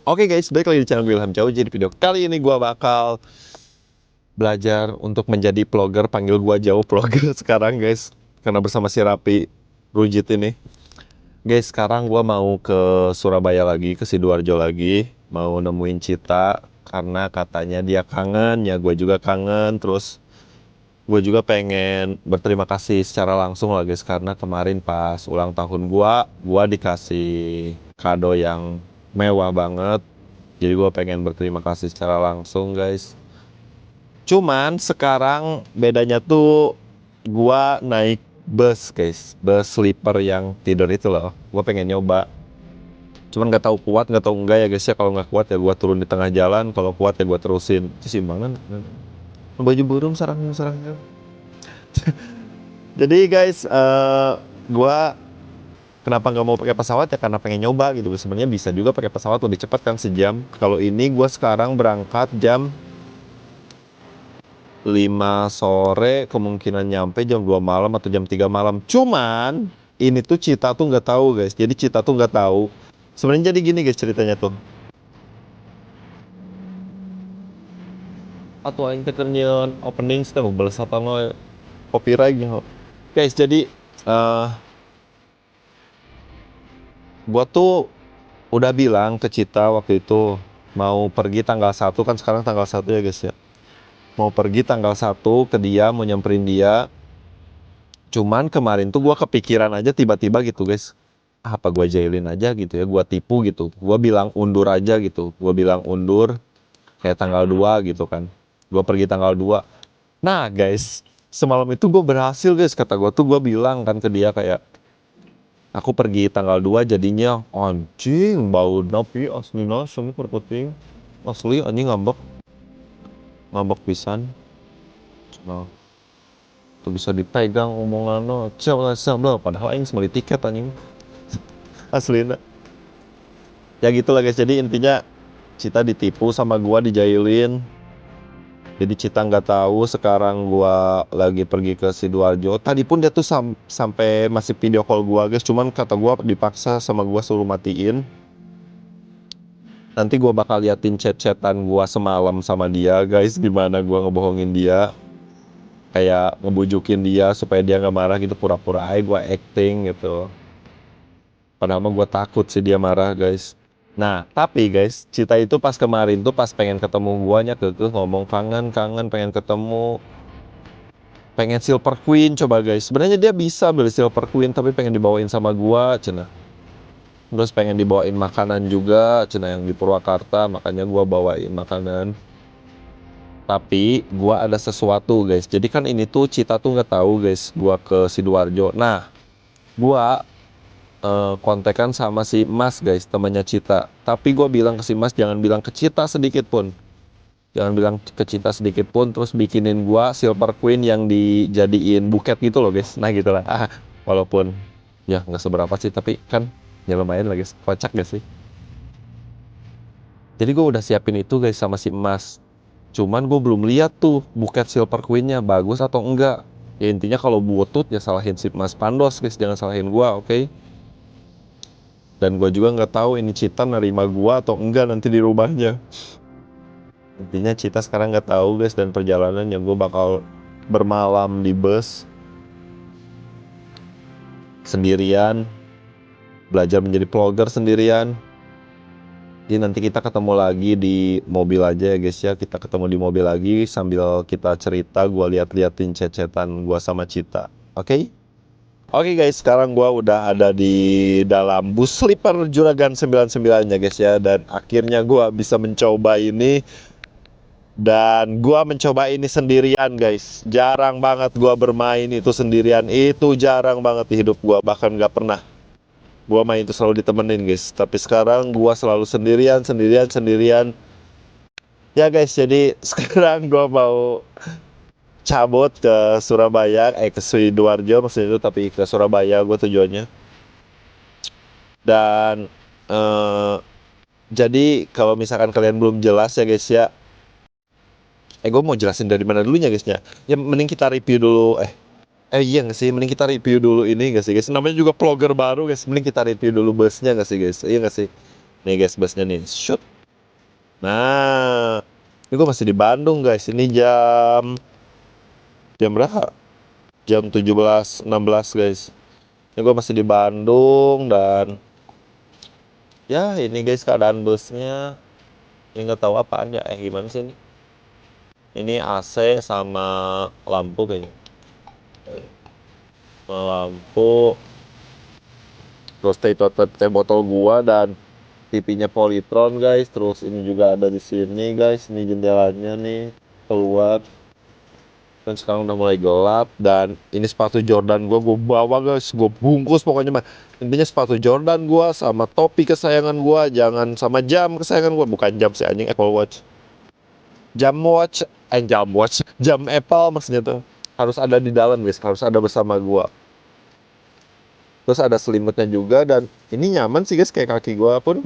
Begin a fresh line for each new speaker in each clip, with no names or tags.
Oke guys, balik lagi di channel Wilham Jauh. Jadi video kali ini gue bakal belajar untuk menjadi vlogger. Panggil gue Jauh vlogger sekarang guys, karena bersama si Rapi Rujit ini. Guys, sekarang gue mau ke Surabaya lagi, ke Sidoarjo lagi. Mau nemuin Cita, karena katanya dia kangen, ya gue juga kangen. Terus gue juga pengen berterima kasih secara langsung lah guys, karena kemarin pas ulang tahun gue dikasih kado yang mewah banget. Jadi gue pengen berterima kasih secara langsung guys. Cuman sekarang bedanya tuh gue naik bus guys, bus sleeper yang tidur itu loh. Gue pengen nyoba. Cuman nggak tahu kuat nggak tahu enggak ya guys ya. Kalau nggak kuat ya gue turun di tengah jalan. Kalau kuat ya gue terusin. Keseimbangan. Baju burung sarang. Jadi guys, gue kenapa nggak mau pakai pesawat ya karena pengen nyoba gitu. Sebenarnya bisa juga pakai pesawat lebih cepat kan sejam. Kalau ini gue sekarang berangkat jam 5 sore, kemungkinan nyampe jam 2 malam atau jam 3 malam. Cuman ini tuh Cita tuh nggak tahu guys. Jadi Cita tuh nggak tahu. Sebenarnya jadi gini guys ceritanya tuh. Atau yang keternian opening step balas apa lo copyright gitu. Guys, jadi gua tuh udah bilang ke Cita waktu itu mau pergi tanggal 1, kan sekarang tanggal 1 ya guys ya. Mau pergi tanggal 1 ke dia, mau nyamperin dia. Cuman kemarin tuh gue kepikiran aja tiba-tiba gitu guys. Apa gue jailin aja gitu ya, gue tipu gitu. Gue bilang undur aja gitu. Gue bilang undur kayak tanggal 2 gitu kan. Gue pergi tanggal 2. Nah guys, semalam itu gue berhasil guys. Kata gue tuh gue bilang kan ke dia kayak, aku pergi tanggal 2 jadinya anjing bau napi asli asli perkuting. Asli anjing ngambek. Ngambek pisan. Nah, tuh bisa dipegang omongan lo. Coba padahal aing semali tiket anjing. Asli. Ya gitulah guys, jadi intinya Cita ditipu sama gua, dijailin. Jadi Cita nggak tahu sekarang gua lagi pergi ke Sidoarjo. Tadi pun dia tuh sampai masih video call gua guys, cuman kata gua dipaksa sama gua suruh matiin. Nanti gua bakal liatin chat-chatan gua semalam sama dia guys, gimana gua ngebohongin dia, kayak ngebujukin dia supaya dia nggak marah gitu, pura-pura aja gua acting gitu. Padahal mah gua takut sih dia marah guys. Nah, tapi guys, Cita itu pas kemarin tuh pas pengen ketemu guanya kekeh ngomong kangen pengen ketemu. Pengen Silver Queen coba guys. Sebenarnya dia bisa beli Silver Queen tapi pengen dibawain sama gua cenah. Terus pengen dibawain makanan juga cenah yang di Purwakarta, makanya gua bawain makanan. Tapi gua ada sesuatu guys. Jadi kan ini tuh Cita tuh nggak tahu guys, gua ke Sidoarjo. Nah, gua kontekan sama si Mas guys, temannya Cita. Tapi gue bilang ke si Mas jangan bilang ke Cita sedikit pun. Jangan bilang ke Cita sedikit pun. Terus bikinin gue Silver Queen yang dijadiin buket gitu loh guys. Nah gitu lah. Walaupun ya nggak seberapa sih, tapi kan ya lumayan lah guys. Kocak gak sih? Jadi gue udah siapin itu guys sama si Mas. Cuman gue belum lihat tuh buket Silver Queennya bagus atau enggak. Ya intinya kalau butut ya salahin si Mas Pandos guys, jangan salahin gue, oke? Dan gue juga nggak tahu ini Cita nerima gue atau enggak nanti di rumahnya. Intinya Cita sekarang nggak tahu guys, dan perjalanan yang gue bakal bermalam di bus sendirian, belajar menjadi vlogger sendirian. Jadi nanti kita ketemu lagi di mobil aja ya guys ya. Kita ketemu di mobil lagi sambil kita cerita, gue liatin chat-chatan gue sama Cita. Oke? Oke guys, sekarang gua udah ada di dalam bus sleeper Juragan 99 ya guys ya. Dan akhirnya gua bisa mencoba ini. Dan gua mencoba ini sendirian guys. Jarang banget gua bermain itu sendirian. Itu jarang banget di hidup gua. Bahkan gak pernah gua main itu selalu ditemenin guys. Tapi sekarang gua selalu sendirian. Ya guys, jadi sekarang gua mau cabut ke Surabaya, ke Sidoarjo maksudnya itu, tapi ke Surabaya gua tujuannya. Dan jadi kalau misalkan kalian belum jelas ya guys ya, gue mau jelasin dari mana dulunya guys ya. Ya mending kita review dulu. Iya nggak sih, mending kita review dulu ini nggak sih guys. Namanya juga vlogger baru guys, mending kita review dulu busnya nggak sih guys. Iya nggak sih. Nih guys busnya nih. Shoot. Nah, ini gue masih di Bandung guys. Ini jam berapa? Jam 17.16 guys. Ini gue masih di Bandung dan ya ini guys keadaan busnya. Ini nggak tahu apaan ya. Gimana sih ini? Ini AC sama lampu kayaknya. Sama lampu. Terus teh botol gua dan TV-nya Polytron guys. Terus ini juga ada di sini guys. Ini jendelanya nih keluar. Dan sekarang udah mulai gelap dan ini sepatu Jordan gua bawa guys, gua bungkus pokoknya mah. Intinya sepatu Jordan gua sama topi kesayangan gua, jangan sama jam kesayangan gua, bukan jam sih anjing, Apple Watch. Jam Apple maksudnya tuh harus ada di dalam guys, harus ada bersama gua. Terus ada selimutnya juga dan ini nyaman sih guys, kayak kaki gua pun.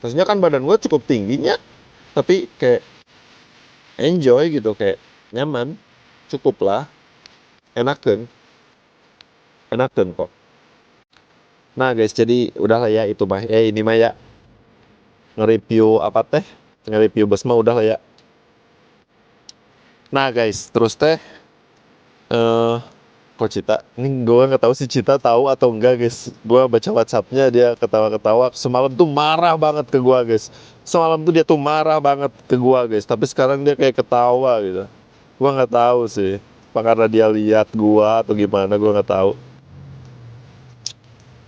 Maksudnya kan badan gua cukup tingginya, tapi kayak enjoy gitu, kayak nyaman, cukup lah, enakan, enakan kok. Nah guys, jadi udahlah ya itu mah. Ini mah ya nge-review apa teh? Nge-review bus mah udah lah ya. Nah guys, terus teh eh kok Cita? Ini gue nggak tahu si Cita tahu atau enggak guys. Gue baca WhatsAppnya dia ketawa-ketawa. Semalam tuh marah banget ke gue guys. Semalam tuh dia tuh marah banget ke gue guys. Tapi sekarang dia kayak ketawa gitu. Gue nggak tahu sih. Apa karena dia lihat gue atau gimana? Gue nggak tahu.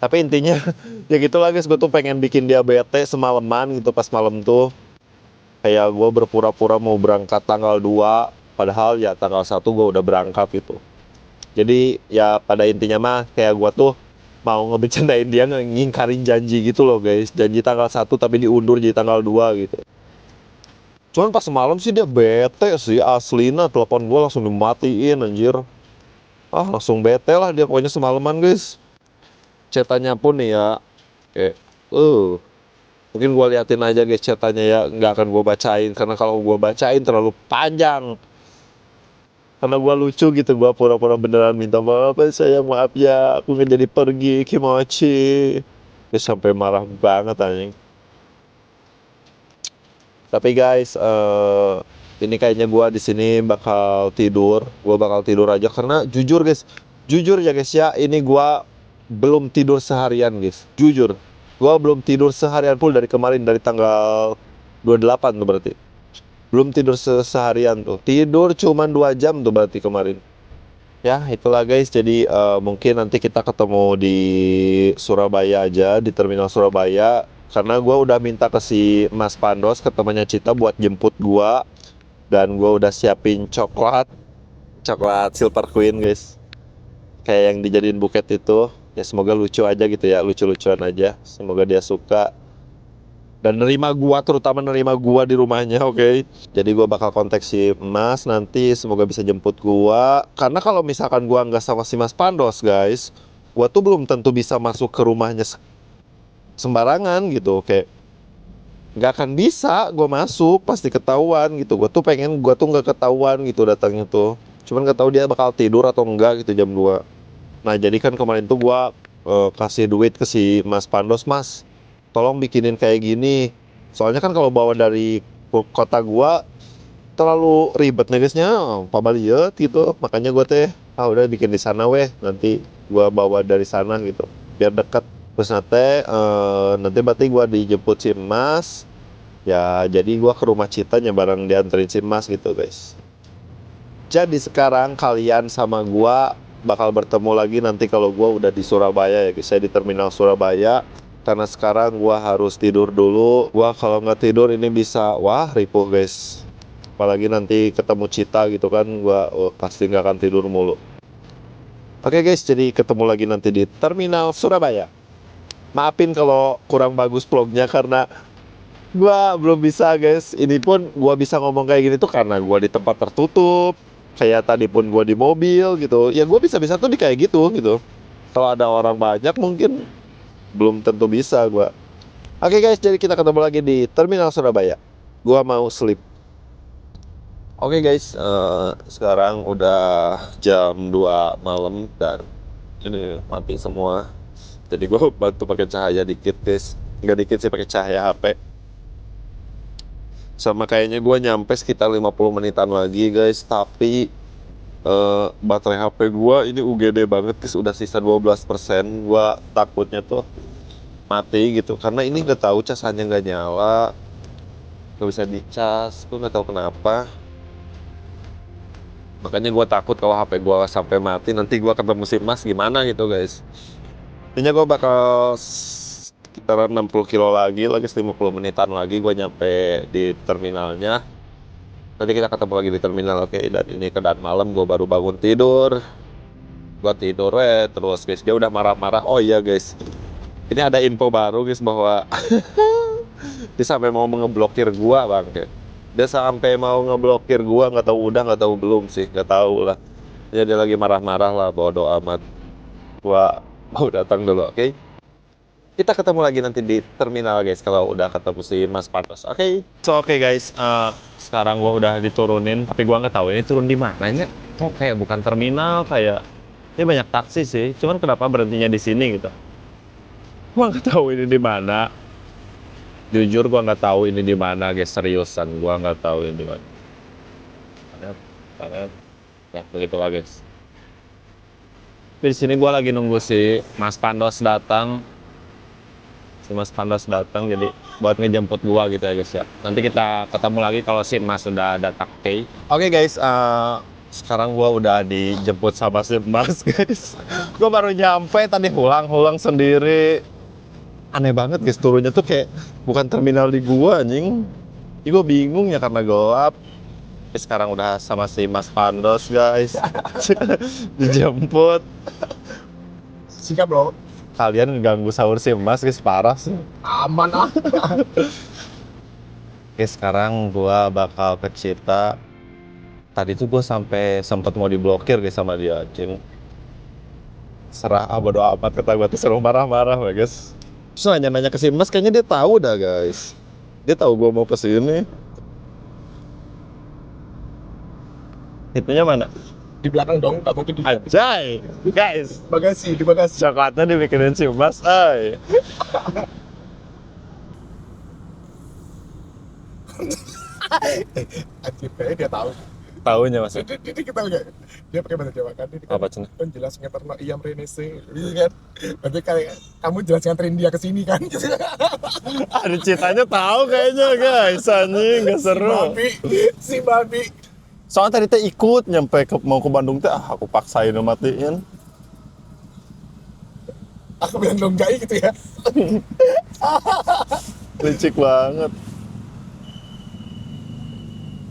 Tapi intinya ya gitu lah guys. Gue tuh pengen bikin dia bete semalaman gitu pas malam tuh. Kayak gue berpura-pura mau berangkat tanggal 2, padahal ya tanggal 1 gue udah berangkat gitu. Jadi ya pada intinya mah kayak gue tuh mau ngebecandain dia, ngingkarin janji gitu loh guys. Janji tanggal 1 tapi diundur jadi tanggal 2 gitu. Cuman pas semalam sih dia bete sih aslina, telepon gue langsung dimatiin anjir. Langsung bete lah dia pokoknya semalaman guys. Cetannya pun nih ya kayak mungkin gue liatin aja guys chatanya ya, nggak akan gue bacain karena kalau gue bacain terlalu panjang. Karena gue lucu gitu, gue pura-pura beneran minta maaf saya, maaf ya aku nggak jadi pergi kimochi. Dia sampai marah banget anjing. Tapi guys, ini kayaknya gue di sini bakal tidur. Gue bakal tidur aja karena jujur ya guys ya, ini gue belum tidur seharian guys. Jujur, gue belum tidur seharian full dari kemarin, dari tanggal 28 tuh berarti. Belum tidur seharian tuh. Tidur cuma 2 jam tuh berarti kemarin. Ya, itulah guys. Jadi mungkin nanti kita ketemu di Surabaya aja, di terminal Surabaya. Karena gue udah minta ke si Mas Pandos, ke temannya Cita buat jemput gue. Dan gue udah siapin coklat Silver Queen guys. Kayak yang dijadiin buket itu. Ya semoga lucu aja gitu ya, lucu-lucuan aja. Semoga dia suka. Dan terutama nerima gua di rumahnya, oke. Jadi gua bakal kontak si Mas nanti, semoga bisa jemput gua. Karena kalau misalkan gua nggak sama si Mas Pandos guys, gua tuh belum tentu bisa masuk ke rumahnya sembarangan gitu. Kayak nggak akan bisa gua masuk, pasti ketahuan gitu. Gua tuh nggak ketahuan gitu datangnya tuh. Cuman nggak tahu dia bakal tidur atau enggak gitu jam 2. Nah jadi kan kemarin tuh gua kasih duit ke si Mas Pandos, Mas tolong bikinin kayak gini. Soalnya kan kalau bawa dari kota gua terlalu ribet negesnya, pabaliet gitu. Makanya gua teh udah bikin di sana weh. Nanti gua bawa dari sana gitu, biar dekat. Terus nanti berarti gua dijemput si Mas. Ya jadi gua ke rumah Citanya bareng dianterin si Mas gitu guys. Jadi sekarang kalian sama gua bakal bertemu lagi nanti kalau gua udah di Surabaya ya guys. Saya di terminal Surabaya. Karena sekarang gua harus tidur dulu. Gua kalau nggak tidur ini bisa ripuh guys. Apalagi nanti ketemu Cita gitu kan, gua pasti nggak akan tidur mulu. Oke guys, jadi ketemu lagi nanti di terminal Surabaya. Maafin kalau kurang bagus vlognya karena gua belum bisa guys. Ini pun gua bisa ngomong kayak gini tuh karena gua di tempat tertutup. Kayak tadi pun gua di mobil gitu. Ya gua bisa-bisa tuh di kayak gitu gitu. Kalau ada orang banyak mungkin belum tentu bisa gua. Oke guys, jadi kita ketemu lagi di terminal Surabaya. Gua mau sleep. Oke guys, sekarang udah jam 2 malam dan ini mati semua. Jadi gua bantu pakai cahaya dikit guys. Nggak dikit sih, pakai cahaya HP. Sama kayaknya gue nyampe sekitar 50 menitan lagi guys. Tapi baterai HP gue ini UGD banget guys. Udah sisa 12%. Gue takutnya tuh mati gitu. Karena ini udah tahu casannya nggak nyala. Gak bisa dicas. Gue nggak tahu kenapa. Makanya gue takut kalau HP gue sampai mati. Nanti gue ketemu si Mas gimana gitu guys. Intinya gue bakal sekitaran 60 kilo lagi 50 menitan lagi gue nyampe di terminalnya. Nanti kita ketemu lagi di terminal, oke? Dan ini keadaan malam, gue baru bangun tidur. Gue tidur terus guys, dia udah marah-marah. Oh iya guys, ini ada info baru guys bahwa dia sampai mau ngeblokir gue bang. Dia sampai mau ngeblokir gue, nggak tahu belum sih, nggak tahu lah. Ya, dia lagi marah-marah lah, bodo amat. Gue mau datang dulu, oke? Kita ketemu lagi nanti di terminal guys kalau udah ketemu si Mas Pantos. Oke. So oke guys, sekarang gua udah diturunin, tapi gua nggak tahu ini turun di mana. Ini kok kayak bukan terminal, kayak ini banyak taksi sih. Cuman kenapa berhentinya di sini gitu? Gua nggak tahu ini di mana. Jujur gua nggak tahu ini di mana guys, seriusan gua nggak tahu ini di mana. Karena ya begitulah guys. Di sini gua lagi nunggu si Mas Pandos datang. Si Mas Pandos datang jadi buat ngejemput gua gitu ya guys ya. Nanti kita ketemu lagi kalau si Mas sudah datang. Oke guys, sekarang gua udah dijemput sama si Mas guys. Gua baru nyampe tadi hulang sendiri. Aneh banget guys, turunnya tuh kayak bukan terminal di gua anjing. Ini gua bingung ya karena gelap. Tapi sekarang udah sama si Mas Pandos guys. Dijemput.
Sikap bro.
Kalian ganggu sahur si Mas guys, parah sih.
Aman ah.
Oke, sekarang gua bakal ke Cita. Tadi tuh gua sampai sempat mau diblokir guys sama dia, Cing. Serah bodo amat, kata gua tuh seru marah-marah ya guys. Terus nanya-nanya ke si Mas, kayaknya dia tahu dah guys. Dia tahu gua mau ke sini. Itunya mana?
Di belakang dong, tak mungkin di
Anjay, guys.
bagasi, di bagasi.
Coklatnya dibikinin si Mas, ay.
Anjir, kayaknya dia tahu.
Taunya Mas.
Jadi kita lihat dia pakai bahasa Jawa kan. Dia
Apa cina?
kan jelas ngeterno iam renese, iya kan. Berarti kayak kamu jelas nganterin dia ke sini kan.
Ada Citanya tahu kayaknya guys, anjing nggak seru.
Si babi.
Soalnya tadi teh ikut nyampe mau ke Bandung teh, aku paksain matiin.
Aku bilang dong jai gitu ya.
Licik banget.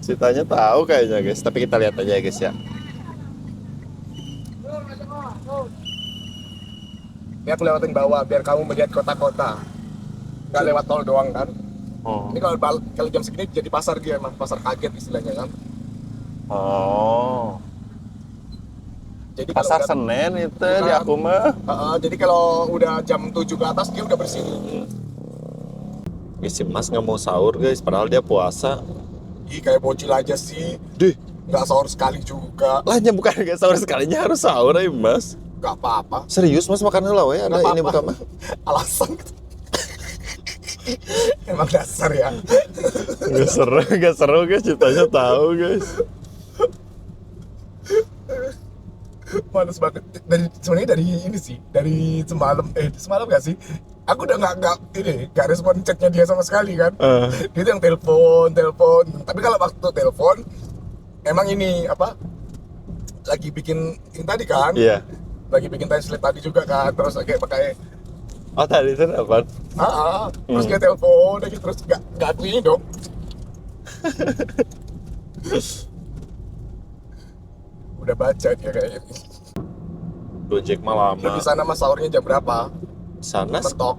Citanya tahu kayaknya guys, tapi kita lihat aja guys ya.
Ini aku lewatin bawah biar kamu melihat kota-kota. Nggak lewat tol doang kan.
Oh.
Ini kalau jam segini jadi pasar dia emang, pasar kaget istilahnya kan.
Oh.
Jadi
Pasar
kalau
Senen itu
Bukan.
di aku mah.
jadi kalau udah jam 7 ke atas dia udah bersih.
Si Mas nggak mau sahur guys, padahal dia puasa.
Ih, kayak bocil aja sih.
Dih,
Nggak sahur sekali juga.
lahnya bukan nggak sahur sekalinya harus sahur ya Mas.
Nggak apa-apa.
Serius Mas makan heula we ada
Nggak
ini
apa-apa.
bukan mah.
Alasan gitu. Emang dasar ya.
Gak seru guys, ceritanya tahu guys.
Manas banget. Sebenarnya dari ini sih, dari semalam nggak sih? Aku udah nggak respon chatnya dia sama sekali kan. Dia tuh yang telepon. Tapi kalau waktu telepon, emang ini apa? Lagi bikin ini tadi kan?
Iya.
Lagi bikin translate tadi juga kan. Terus kayak pakai
Oh tadi itu apa?
terus dia telepon lagi terus nggak aku ini dong. Udah baca dia kayaknya.
Gojek mah
Di
lama.
sana mas sahurnya jam berapa?
Sana
Mentok.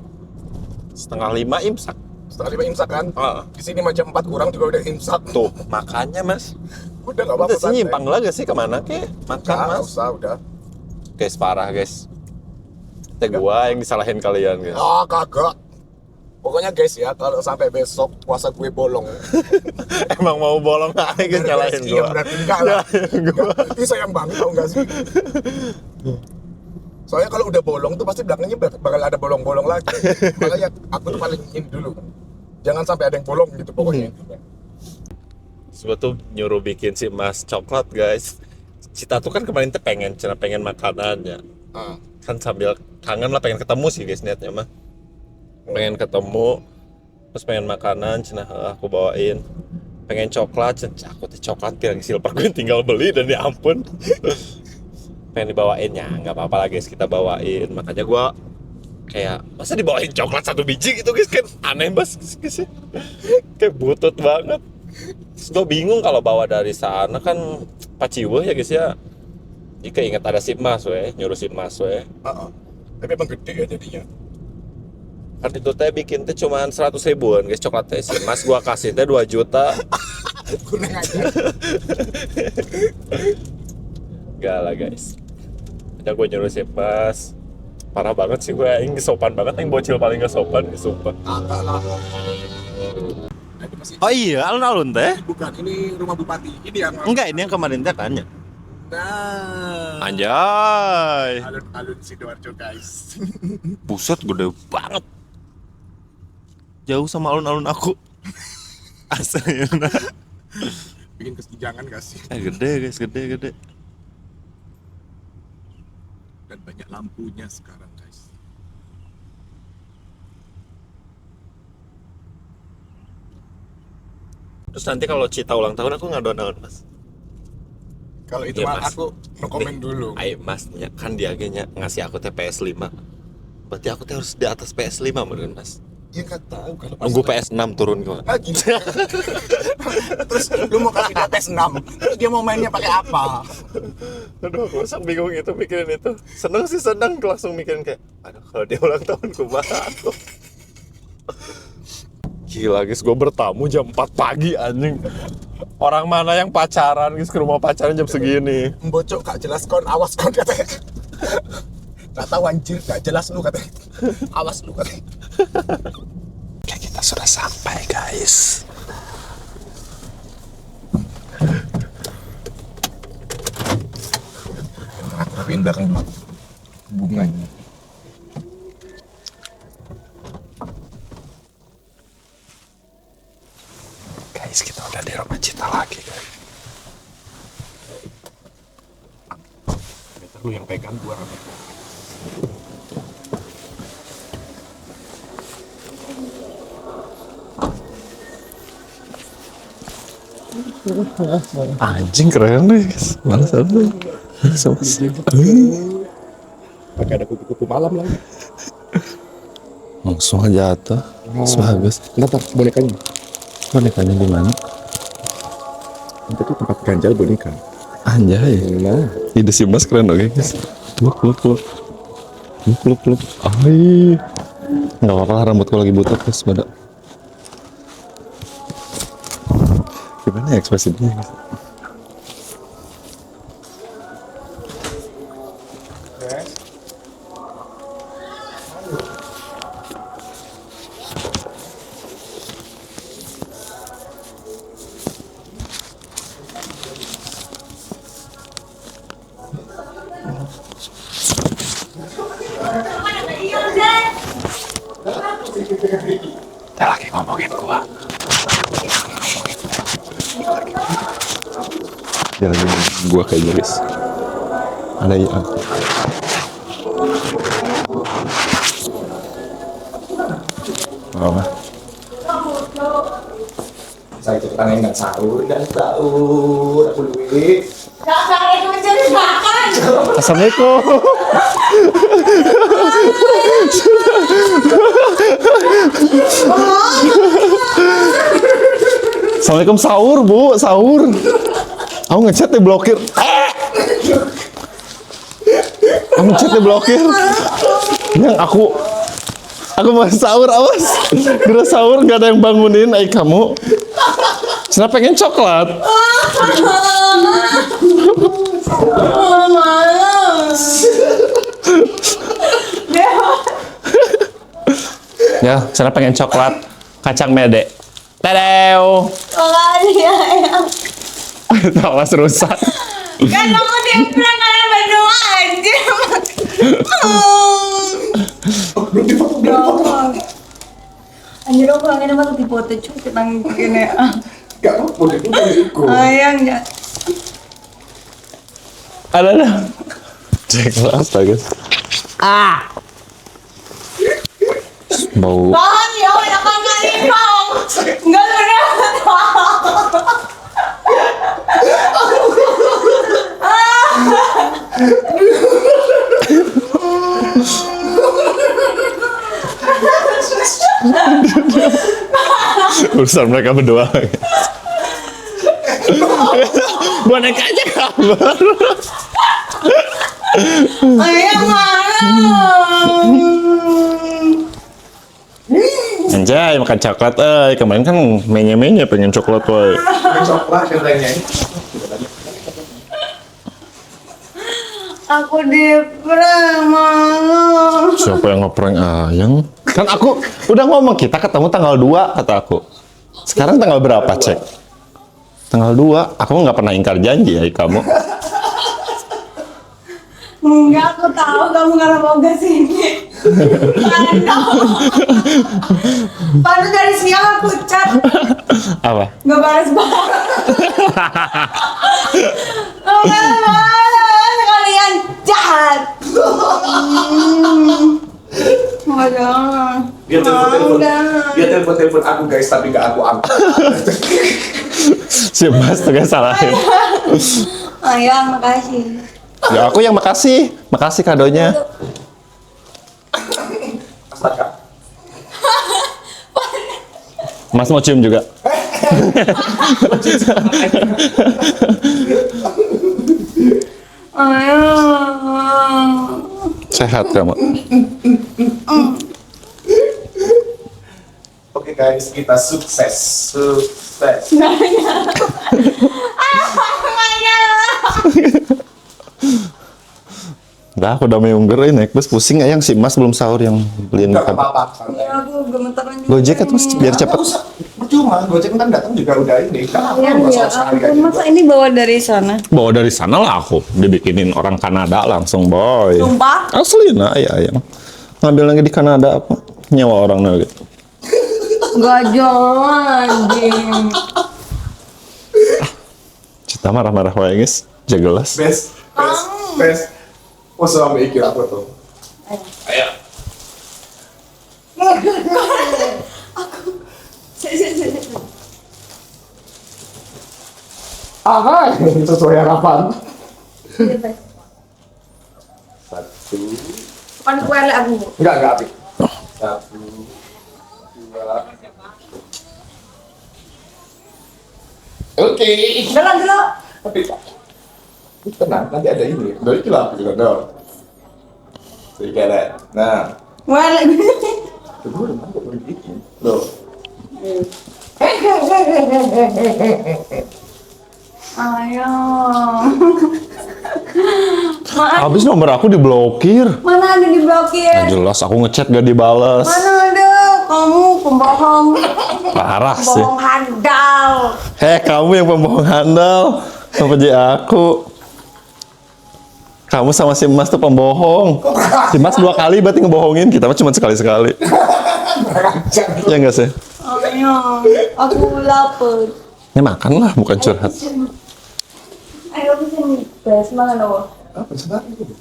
4:30 imsak.
Setengah 5 imsak kan?
Ah.
Di sini mah jam 4 kurang juga udah imsak.
Tuh, makanya Mas.
Udah nggak apa-apa.
Udah sih nyimpang lagi sih kemana ke? Makan
Nggak
Mas.
usah udah.
Guys parah guys. Teh gua yang disalahin kalian guys.
Kagak. Pokoknya guys ya, kalau sampai besok puasa gue bolong.
Emang mau bolong aja guys nyalahin
Iya
gua.
berarti enggak lah.
Nyalahin gua.
Ini sayang banget tau nggak sih? Soalnya kalau udah bolong tuh pasti belakangnya bakal ada bolong-bolong lagi. Makanya aku tuh paling ini dulu. Jangan sampai ada yang bolong gitu pokoknya.
Gue tuh nyuruh bikin si Mas coklat guys. Cita tuh kan kemarin tuh pengen makanannya. Kan sambil kangen lah, pengen ketemu sih guys niatnya mah. Pengen ketemu, terus pengen makanan, cenah aku bawain. Pengen coklat, aku tuh coklat piring silver gue tinggal beli dan ya ampun. Pengen dibawainnya, nggak apa-apa lah guys, kita bawain. Makanya gue kayak masa dibawain coklat 1 biji gitu guys, kan aneh banget guys. Kayak butut banget. Terus gue bingung kalau bawa dari sana kan paciweh ya guys ya. Jika ingat ada si Mas nyuruh si Mas
Tapi emang gede ya jadinya.
kan itu teh bikin teh cuman 100 ribuan guys coklat teh. Si Mas gua kasih teh 2 juta.
Kurang aja.
Gak lah guys. Ada gue nyuruh si Mas. Parah banget sih gue, ini sopan banget, yang bocil paling gak sopan, sumpah.
Agak lah.
Oh iya, alun-alun teh?
Bukan, ini rumah bupati. Ini yang
Enggak, ini yang kemarin teh kan ya.
Nah,
Anjay.
alun-alun Sidoarjo guys.
Buset, gede banget. Jauh sama alun-alun aku. Asli.
Bikin kesenjangan gak sih?
Gede guys, gede.
Dan banyak lampunya sekarang guys.
Terus nanti kalau Cita ulang tahun aku ngadon-ngadon Mas.
Kalau itu
Iya,
mah
Mas.
aku no komen dulu.
Ayo Mas, kan dia akhirnya ngasih aku teh PS5. Berarti aku teh harus di atas PS5 meren Mas.
Ya nggak tahu kalau
Nunggu PS6 turun kok.
lagi. Terus lu mau kasih dia PS6, terus dia mau mainnya pakai apa?
Aduh, aku sang bingung itu mikirin itu. Seneng sih seneng, langsung mikirin kayak, aduh kalau dia ulang tahun kumaha aku. Gila guys, gue bertamu jam 4 pagi anjing. Orang mana yang pacaran guys ke rumah pacaran jam segini?
Mbocok gak jelas kon, awas kon katanya. Gak tahu anjir, gak jelas lu katanya. Awas lu katanya.
Oke, kita sudah sampai guys.
Aku rapiin belakang dulu bunganya.
Guys, kita udah di rumah Cita lagi guys.
Lu yang pegang gua rapiin.
Anjing keren guys. Malas aku.
Pakai ada kupu-kupu malam lagi.
Langsung aja jatuh. Bagus.
Ntar bonekanya.
Bonekanya di mana?
Itu tuh tempat ganjal boneka.
Anjay.
Nah,
Ide si Mas keren oke guys. Peluk. Ay. Nggak apa-apa lah, rambutku lagi butuh guys pada. Gimana ya ekspresinya guys? Dia lagi ngomongin gua. Dia lagi ngomongin gua kayak guys. Ada ya. Apa?
saya itu kan nggak sahur, aku duit.
Kakak itu mencari makan.
Assalamualaikum. Assalamualaikum, sahur bu, sahur. Aku ngechat diblokir. Aku ngechat diblokir. Yang aku mau sahur, awas. Kira sahur nggak ada yang bangunin, kamu. Saya pengen coklat. Ya, saya pengen coklat kacang mede. Tadeu.
Makasih ayam.
Tawas rusak.
Kan kamu dibilang kalian berdoa aja. Anjir aku pengen banget dipoto cuy tentang gini.
Gak apa-apa, udah ikut.
Ayang ya.
Ada. Cek astaga. Bau.
Tahan ya, ya kan ikaw. Enggak benar.
Urusan mereka berdua. Bonekanya kabar.
Ayang mana?
Anjay, makan coklat, kemarin kan menye-menye pengen coklat, woy.
Coklat katanya.
Aku depre malu.
Siapa yang ngeprank Ayang? Kan aku udah ngomong kita ketemu tanggal 2, kata aku. Sekarang tanggal berapa, cek? Tanggal 2, aku nggak pernah ingkar janji ya kamu.
Enggak, aku tahu kamu nggak mau ke sini. Padahal dari siang aku chat,
Apa?
nggak balas-balas. Nggak balas, kalian jahat. Waduh.
Dia telepon aku guys, tapi gak aku angkat.
Si Mas tuh kan salahin.
Ayang, makasih.
Ya aku yang makasih. Makasih kadonya.
Astaga.
Mas mau cium juga.
Ayang.
Sehat kamu.
Oke guys, kita sukses.
Udah, aku udah meungger ini. Bus pusing Ayang, si Mas belum sahur yang beliin
Gak
kado.
apa-apa.
Ya, aku gemetaran juga.
Gojek kan Mas biar cepet.
Percuma, Gojek kan datang juga udah ini. Kan aku
Ayang,
nggak
ya
salah sekali
ampun,
kayak
masa
gitu.
ini bawa dari sana?
Bawa dari sana lah aku. Dibikinin orang Kanada langsung, boy.
Sumpah?
Asli nah, ya Ayang. Ngambil lagi di Kanada apa? Nyawa orang gitu.
Gak jalan, anjing.
Cita marah-marah wae guys. Jegelas.
Best. Oh, sama mikir aku tuh. Ayo. Aha, sesuai harapan. Satu.
Pan kue lek aku.
Enggak, Api. Satu, dua. Oke.
Jalan dulu.
Tapi tenang, nanti ada ini. Dari kilau aku juga dong. Sedikit. Nah,
Kue lek.
kedua udah mantap begitu. Loh.
Ayo. Maaf,
Habis nomor aku diblokir.
mana ada diblokir?
Nah, jelas aku ngechat gak dibales.
Mana ada? Kamu pembohong.
Parah sih.
Pembohong handal.
Kamu yang pembohong handal. Apa jadi aku? Kamu sama si Mas tuh pembohong. Si Mas 2 kali berarti ngebohongin. Kita mah cuma sekali-sekali. Ya enggak sih?
Ayo, aku lapar.
Ya makan lah, bukan curhat.
Ayo kesini. Bes, makan dong.
Apa sebenarnya itu?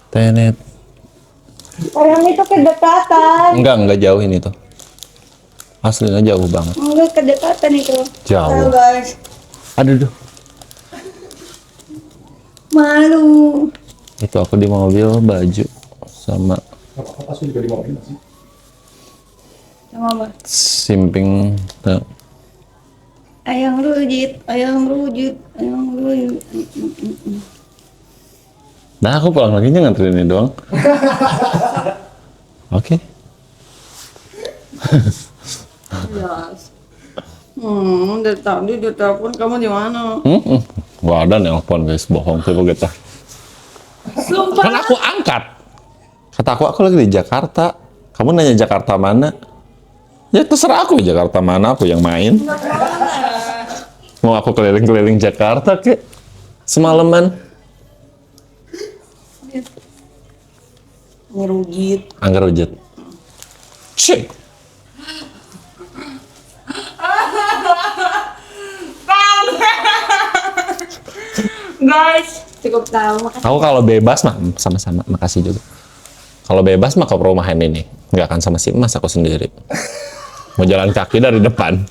Tenet.
Orang itu kedekatan.
Enggak jauh ini tuh. Aslinya jauh banget.
Enggak kedekatan itu.
Jauh.
Ayo guys.
Aduh.
Malu.
Itu aku di mobil baju sama
Apa sih juga di mobil sih?
Sama apa?
simping. Nah,
Ayang rujit, ayang rujit, ayang rujit.
nah aku pulang lagi nganterin ini doang. Oke.
Jelas. Dari tadi dia telepon kamu di mana?
Gak ada nelpon guys, bohong coba kita.
Sumpah.
Kan aku angkat. Kata aku lagi di Jakarta. Kamu nanya Jakarta mana? Ya terserah aku Jakarta mana, aku yang main. Mau aku keliling-keliling Jakarta kek semalaman.
Ngerujit.
Angger rujit. Cek.
Cukup tahu, makasih.
Aku kalau bebas mah sama-sama, makasih juga. Kalau bebas mah ke perumahan ini, nggak akan sama si Mas, aku sendiri. Mau jalan kaki dari depan.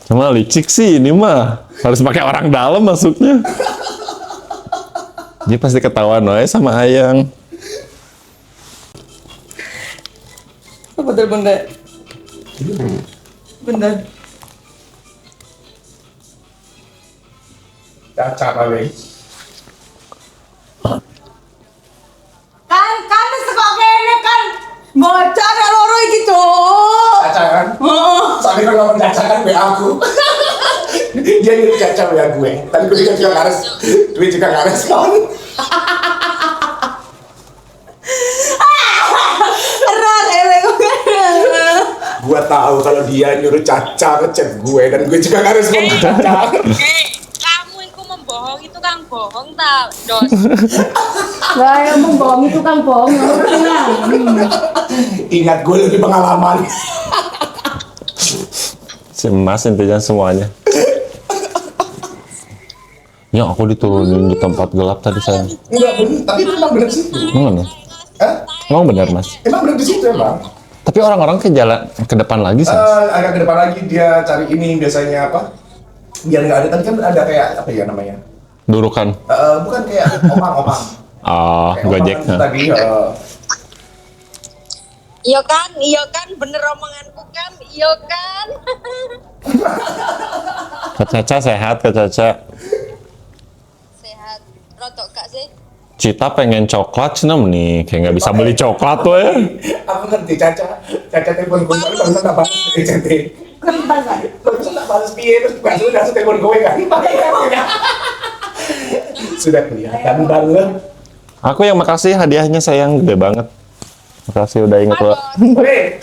Cuma licik sih ini mah, harus pakai orang dalam masuknya. Dia pasti ketahuan wae sama Ayang.
Apa telepon deh? Bentar.
Caca kali.
Kan sekok kene kan bocah ada loro iki, Cuk.
Caca kan?
Heeh.
Soalnya kalau ngomong Caca kan WA aku. Dia nyuruh Caca WA gue. Tadi gue juga nggak respon.
Erat elek.
Gue tahu kalau dia nyuruh Caca ngechat gue dan gue juga nggak respon ke Caca.
Kamu itu membohong itu kan bohong tak, Dos.
Lah yang bohong itu kan bohong, tenang.
Ingat gue lebih pengalaman.
Si Mas intinya semuanya. Ya aku diturunin di tempat gelap tadi sayang.
Enggak bener, tapi itu emang bener di situ.
Emang,
Hah?
emang benar Mas.
Emang bener di situ emang.
Tapi orang-orang ke jalan ke depan lagi sih.
Agak ke depan lagi dia cari ini biasanya apa? Biar nggak ada tadi kan ada kayak apa ya namanya?
Durukan.
Bukan kayak omang-omang.
Oh,
Kayak
Gojek.
omang kan tadi.
Iya kan, bener omonganku kan, iya kan.
Kak Caca sehat, Kak Caca.
Sehat, rotok gak sih?
Cita pengen coklat senam nih, kayak nggak bisa beli coklat tuh ya.
Aku ngerti Caca telepon gue tapi barusan tak balas CT.
Kenapa kan?
Barusan tak balas piye terus langsung telepon gue kan. Sudah kelihatan banget.
Aku yang makasih hadiahnya sayang, gede banget. Makasih udah inget lo.
Hei,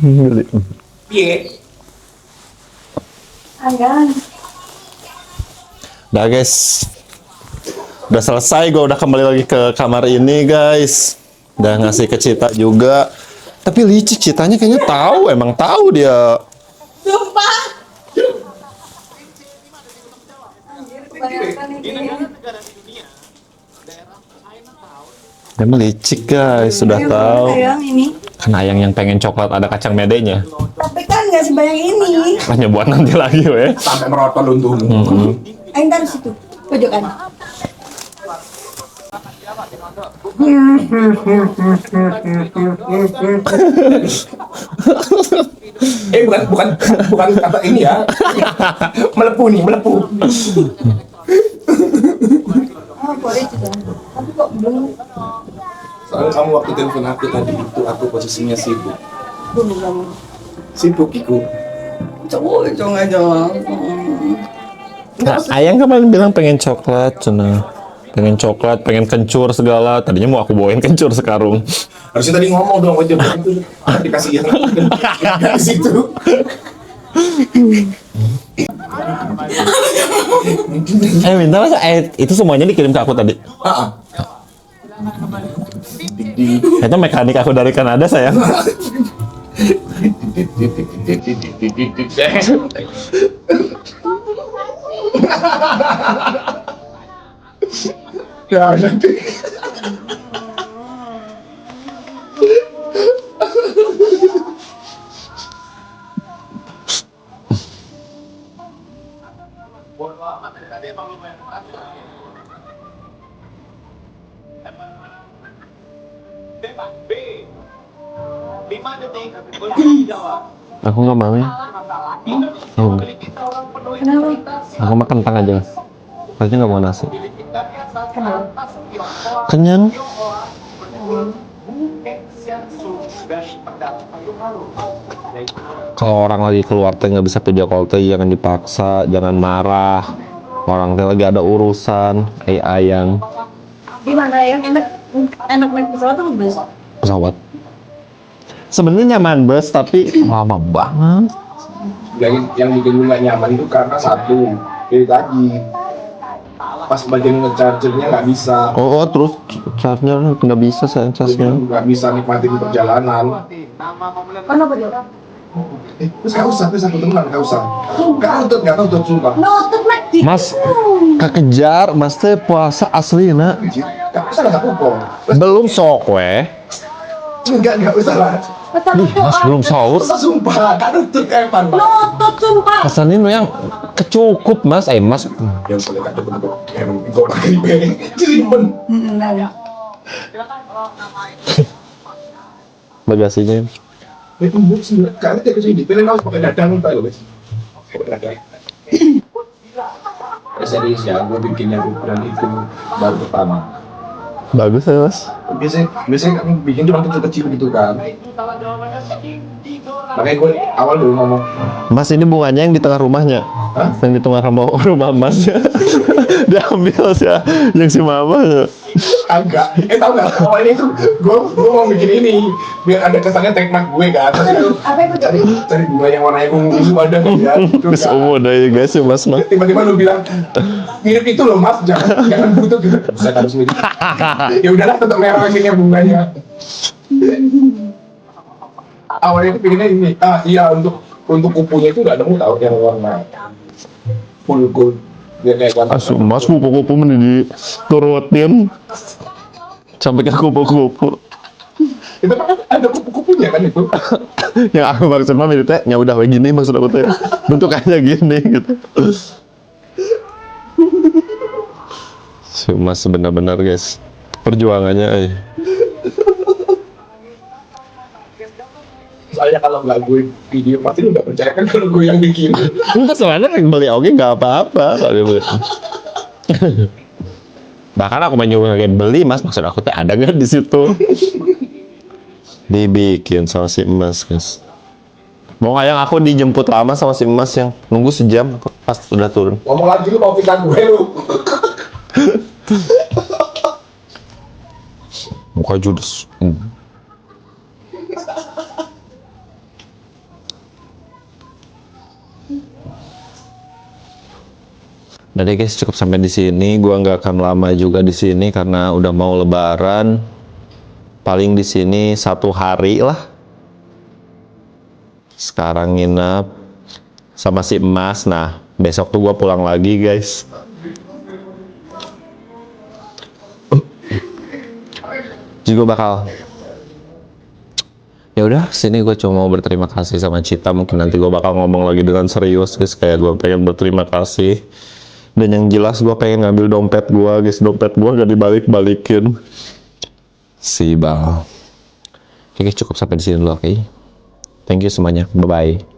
Geli.
piye?
Ayang.
Udah guys, udah selesai, gue udah kembali lagi ke kamar ini guys. Udah ngasih ke Cita juga. Tapi licik Citanya kayaknya tahu, emang tahu dia.
Sumpah.
Dia melicik guys, sudah tahu.
Ayang ini.
Kan Ayang yang pengen coklat ada kacang medenya.
Tapi kan nggak sebanyak ini.
Hanya buat nanti lagi weh.
Sampai merotol untungmu.
Ayang taruh situ, pojokan.
Bukan kata ini ya. Melepuh nih, melepuh.
Oh, boleh juga. Tapi kok belum
Soalnya kamu waktu telepon aku tadi itu aku posisinya sibuk.
belum kamu.
Sibuk iku.
Cowok nggak jawab.
Nah, Ayang kemarin bilang pengen coklat, cina. Pengen coklat, pengen kencur segala. Tadinya mau aku bawain kencur sekarung.
Harusnya tadi ngomong dong aja itu dikasih yang di situ.
Minta mas, itu semuanya dikirim ke aku tadi. Itu mekanik aku dari Kanada sayang.
Ya nanti.
Aku nggak mau ya. Oh. Aku makan kentang aja. Pasti nggak mau nasi. Kenyang. Kalau orang lagi keluar teh nggak bisa video call teh jangan dipaksa, jangan marah. Orang teh lagi ada urusan. Ayang.
Gimana ya? Enak naik pesawat atau bus?
Pesawat. Sebenarnya nyaman bus tapi lama banget.
Yang bikin gue nggak nyaman itu karena satu dari tadi pas bagian ngechargernya nggak bisa.
Oh, terus charge-nya nggak bisa sayang charge-nya.
Nggak bisa nikmatin perjalanan.
Kenapa dia?
Terus nggak usah, terus aku temenan nggak usah. Nggak tahu sumpah.
Nutut mek di.
Mas kekejar, Mas teh puasa asli na.
Nggak usah nggak apa-apa.
Belum sok weh.
Nggak usah lah.
Ih, Mas belum sahur.
Sumpah, kan nutut Evan.
Nutut sumpah.
Pesanin yang kecukup Mas. Mas
Yang boleh kan nutut. Yang gue pakai piring. Cilimen.
bagasinya.
Itu sih, karena dia kesini. Pilih harus pakai dadang entah loh, guys. Pakai dadang. Serius ya, gue bikinnya ukuran itu baru pertama.
Bagus ya Mas.
Biasanya kan bikin cuma kecil-kecil gitu kan. Makanya gue awal dulu ngomong,
Mas ini bunganya yang di tengah rumahnya.
hah?
Yang di tengah rumah Mas. Dia ambil sih ya, yang si mama ya.
Agak, tau gak? Awalnya itu gue mau bikin ini biar ada kesannya trademark gue kan. Terus itu cari bunga yang warnanya ungu ada ya.
Terus umur dah ya guys ya Mas.
Tiba-tiba lu bilang mirip itu loh Mas, jangan butuh gitu. Saya harus mirip. Ya udahlah tetap merah akhirnya bunganya. Awalnya itu pinginnya ini, iya untuk kupunya itu udah nemu tau yang warna full gold. Biar kayak kan.
Asu Mas kupu-kupu mending diturutin sampai ke kupu-kupu.
Itu kan ada kupu-kupunya kan itu.
Yang aku maksud mah mirip teh, ya udah kayak gini maksud aku teh. Bentukannya gini gitu. Si Mas benar-benar guys. Perjuangannya
Soalnya kalau nggak gue video pasti lu nggak percaya kan kalau gue yang bikin.
soalnya yang beli oke nggak apa-apa kalau dia beli. Bahkan aku menyuruh kayak beli Mas, maksud aku teh ada nggak di situ? Dibikin sama si Emas guys. Mau nggak yang aku dijemput lama sama si Emas yang nunggu sejam pas udah turun.
Ngomong lagi lu mau pikan gue lu.
Muka judes. Nah deh guys, cukup sampai di sini. Gua nggak akan lama juga di sini karena udah mau Lebaran. Paling di sini 1 hari lah. Sekarang nginep sama si Emas. Nah, besok tuh gua pulang lagi guys. Juga bakal. Ya udah, sini gue cuma mau berterima kasih sama Cita. Mungkin nanti gue bakal ngomong lagi dengan serius guys. Kayak gue pengen berterima kasih. Dan yang jelas gue pengen ngambil dompet gue guys. Dompet gue gak dibalik-balikin. Si Bal. Oke, cukup sampai di sini dulu, oke? Thank you semuanya. Bye-bye.